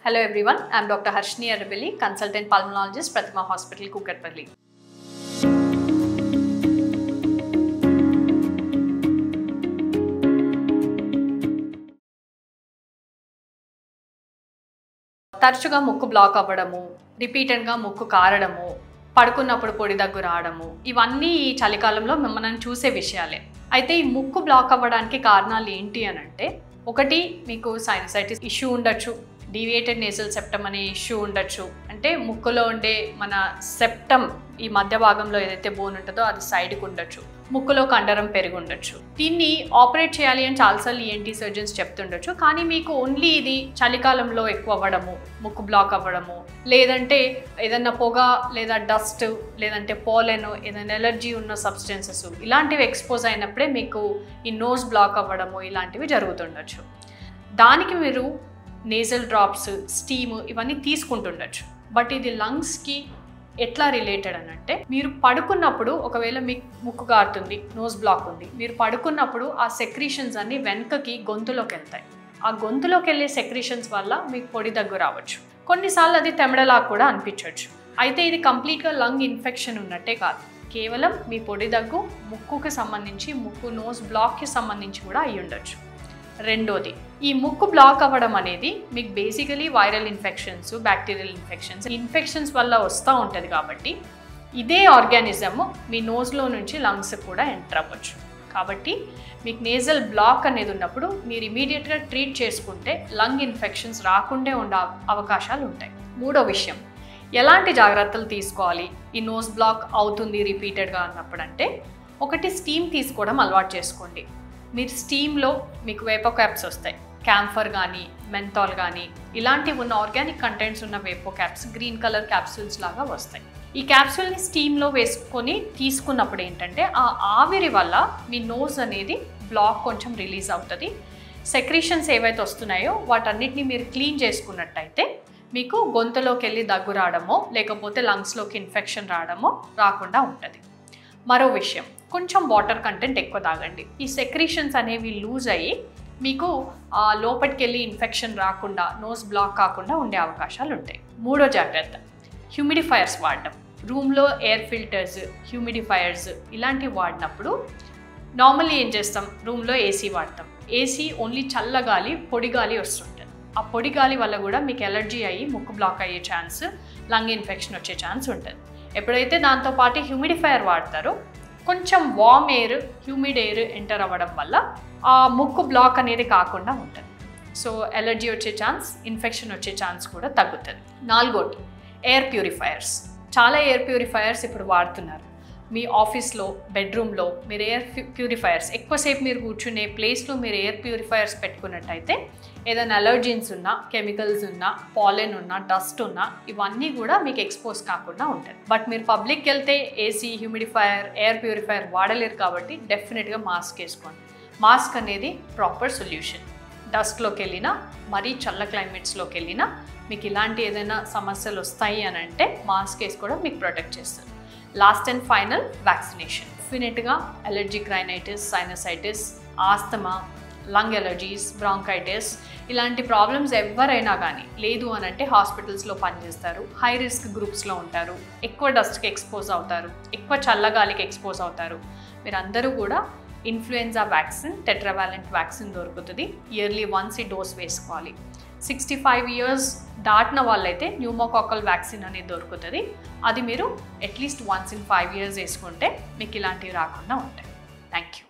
Hello everyone, I am Dr. Harshni Arabelli, Consultant Pulmonologist, Pratima Hospital, Kukatpalli. తరచుగా ముక్కు black అవ్వడము, రిపీటెడ్గా ముక్కు కారడము, పడుకున్నప్పుడు పొడి దగ్గు రావడము, ఇవన్నీ ఈ చలికాలంలో మనం చూసే విషయాలే. అయితే ఈ ముక్కు బ్లాక్ అవ్వడానికి కారణాలు ఏంటి అని అంటే, ఒకటి మీకు సైనసైటిస్ ఇష్యూ ఉండొచ్చు, డీవియేటెడ్ నేసల్ సెప్టమ్ అనే ఇష్యూ ఉండొచ్చు. అంటే ముక్కులో ఉండే మన సెప్టమ్ ఈ మధ్య భాగంలో ఏదైతే బోన్ ఉంటుందో అది సైడ్కి ఉండొచ్చు, ముక్కులో కండరం పెరిగి ఉండొచ్చు. దీన్ని ఆపరేట్ చేయాలి అని చాలాసార్లు ఈఎన్టీ సర్జన్స్ చెప్తుండొచ్చు. కానీ మీకు ఓన్లీ ఇది చలికాలంలో ఎక్కువ అవ్వడము, ముక్కు బ్లాక్ అవ్వడము, లేదంటే ఏదన్నా పొగ లేదా డస్ట్, లేదంటే పోలెన్, ఏదైనా ఎలర్జీ ఉన్న సబ్స్టెన్సెస్ ఇలాంటివి ఎక్స్పోజ్ అయినప్పుడే మీకు ఈ నోస్ బ్లాక్ అవ్వడము ఇలాంటివి జరుగుతుండొచ్చు. దానికి మీరు నేజల్ డ్రాప్స్, స్టీమ్ ఇవన్నీ తీసుకుంటుండొచ్చు. బట్ ఇది లంగ్స్కి ఎట్లా రిలేటెడ్ అని అంటే, మీరు పడుకున్నప్పుడు ఒకవేళ మీకు ముక్కు కారుతుంది, నోస్ బ్లాక్ ఉంది, మీరు పడుకున్నప్పుడు ఆ సెక్రీషన్స్ అన్నీ వెనకకి గొంతులోకి వెళ్తాయి. ఆ గొంతులోకి వెళ్ళే సెక్రీషన్స్ వల్ల మీకు పొడి దగ్గు రావచ్చు. కొన్నిసార్లు అది తెమడలా కూడా అనిపించవచ్చు. అయితే ఇది కంప్లీట్గా లంగ్ ఇన్ఫెక్షన్ ఉన్నట్టే కాదు, కేవలం మీ పొడి దగ్గు ముక్కుకి సంబంధించి, ముక్కు నోస్ బ్లాక్కి సంబంధించి కూడా అయి ఉండొచ్చు. రెండోది, ఈ ముక్కు బ్లాక్ అవ్వడం అనేది మీకు basically viral infections, bacterial infections వల్ల వస్తూ ఉంటుంది. కాబట్టి ఇదే ఆర్గానిజము మీ నోస్లో నుంచి లంగ్స్ కూడా ఎంటర్ అవ్వచ్చు. కాబట్టి మీకు నేజల్ బ్లాక్ అనేది ఉన్నప్పుడు మీరు ఇమీడియట్గా ట్రీట్ చేసుకుంటే లంగ్ ఇన్ఫెక్షన్స్ రాకుండా ఉండే అవకాశాలు ఉంటాయి. మూడో విషయం, ఎలాంటి జాగ్రత్తలు తీసుకోవాలి ఈ నోస్ బ్లాక్ అవుతుంది రిపీటెడ్గా అన్నప్పుడు అంటే, ఒకటి స్టీమ్ తీసుకోవడం అలవాటు చేసుకోండి. మీరు స్టీమ్లో మీకు వేపో క్యాప్స్ వస్తాయి, క్యాంఫర్ కానీ మెంథాల్ కానీ ఇలాంటివి ఉన్న ఆర్గానిక్ కంటెంట్స్ ఉన్న వేపో క్యాప్స్ గ్రీన్ కలర్ క్యాప్సూల్స్ లాగా వస్తాయి. ఈ క్యాప్సూల్ని స్టీమ్లో వేసుకొని తీసుకున్నప్పుడు ఏంటంటే, ఆ ఆవిరి వల్ల మీ నోస్ అనేది బ్లాక్ కొంచెం రిలీజ్ అవుతుంది. సెక్రీషన్స్ ఏవైతే వస్తున్నాయో వాటన్నిటిని మీరు క్లీన్ చేసుకున్నట్టయితే మీకు గొంతులోకి వెళ్ళి దగ్గు రావడమో లేకపోతే లంగ్స్లోకి ఇన్ఫెక్షన్ రావడమో రాకుండా ఉంటుంది. మరో విషయం, కొంచెం వాటర్ కంటెంట్ ఎక్కువ తాగండి. ఈ సెక్రీషన్స్ అనేవి లూజ్ అయ్యి మీకు లోపలికి వెళ్ళి ఇన్ఫెక్షన్ రాకుండా, నోస్ బ్లాక్ కాకుండా ఉండే అవకాశాలు ఉంటాయి. మూడో జాగ్రత్త, హ్యూమిడిఫైయర్స్ వాడడం. రూమ్లో ఎయిర్ ఫిల్టర్స్, హ్యూమిడిఫైయర్స్ ఇలాంటివి వాడినప్పుడు నార్మల్లీ ఏం చేస్తాం, రూమ్లో ఏసీ వాడతాం. ఏసీ ఓన్లీ చల్లగాలి, పొడి గాలి వస్తుంటుంది. ఆ పొడి గాలి వల్ల కూడా మీకు ఎలర్జీ అయ్యి ముక్కు బ్లాక్ అయ్యే ఛాన్స్, లంగ్ ఇన్ఫెక్షన్ వచ్చే ఛాన్స్ ఉంటుంది. ఎప్పుడైతే దాంతోపాటు హ్యూమిడిఫైయర్ వాడతారో కొంచెం వామ్ ఎయిర్, హ్యూమిడ్ ఎయిర్ ఎంటర్ అవ్వడం వల్ల ఆ ముక్కు బ్లాక్ అనేది కాకుండా ఉంటుంది. సో ఎలర్జీ వచ్చే ఛాన్స్, ఇన్ఫెక్షన్ వచ్చే ఛాన్స్ కూడా తగ్గుతుంది. నాలుగోటి, ఎయిర్ ప్యూరిఫైయర్స్. చాలా ఎయిర్ ప్యూరిఫైయర్స్ ఇప్పుడు వాడుతున్నారు. మీ ఆఫీస్లో, బెడ్రూమ్లో మీరు ఎయిర్ ప్యూరిఫైయర్స్, ఎక్కువసేపు మీరు కూర్చునే ప్లేస్లో మీరు ఎయిర్ ప్యూరిఫైయర్స్ పెట్టుకున్నట్టయితే ఏదైనా అలర్జీన్స్ ఉన్నా, కెమికల్స్ ఉన్నా, పాలెన్ ఉన్నా, డస్ట్ ఉన్నా ఇవన్నీ కూడా మీకు ఎక్స్పోజ్ కాకుండా ఉంటుంది. బట్ మీరు పబ్లిక్కి వెళ్తే ఏసీ, హ్యూమిడిఫైయర్, ఎయిర్ ప్యూరిఫైయర్ వాడలేరు కాబట్టి డెఫినెట్గా మాస్క్ వేసుకోండి. మాస్క్ అనేది ప్రాపర్ సొల్యూషన్. డస్ట్లోకి వెళ్ళినా, మరీ చల్ల క్లైమేట్స్లోకి వెళ్ళినా మీకు ఇలాంటి ఏదైనా సమస్యలు వస్తాయి అని అంటే మాస్క్ వేసుకోవడం మీకు ప్రొటెక్ట్ చేస్తుంది. Last and final, vaccination. డెఫినెట్గా allergic rhinitis, sinusitis, asthma, lung allergies, bronchitis ఇలాంటి ప్రాబ్లమ్స్ ఎవరైనా కానీ లేదు అని అంటే హాస్పిటల్స్లో పనిచేస్తారు, హై రిస్క్ గ్రూప్స్లో ఉంటారు, ఎక్కువ డస్ట్కి ఎక్స్పోజ్ అవుతారు, ఎక్కువ చల్లగాలికి ఎక్స్పోజ్ అవుతారు. మీరందరూ కూడా ఇన్ఫ్లుయెన్జా వ్యాక్సిన్, టెట్రావాలెంట్ వ్యాక్సిన్ దొరుకుతుంది. ఇయర్లీ వన్స్ ఈ డోస్ వేసుకోవాలి. 65 years దాటిన వాళ్ళైతే న్యూమోకాకల్ వ్యాక్సిన్ అనేది దొరుకుతుంది. అది మీరు అట్లీస్ట్ వన్స్ ఇన్ 5 years వేసుకుంటే మీకు ఇలాంటివి రాకుండా ఉంటాయి. Thank you.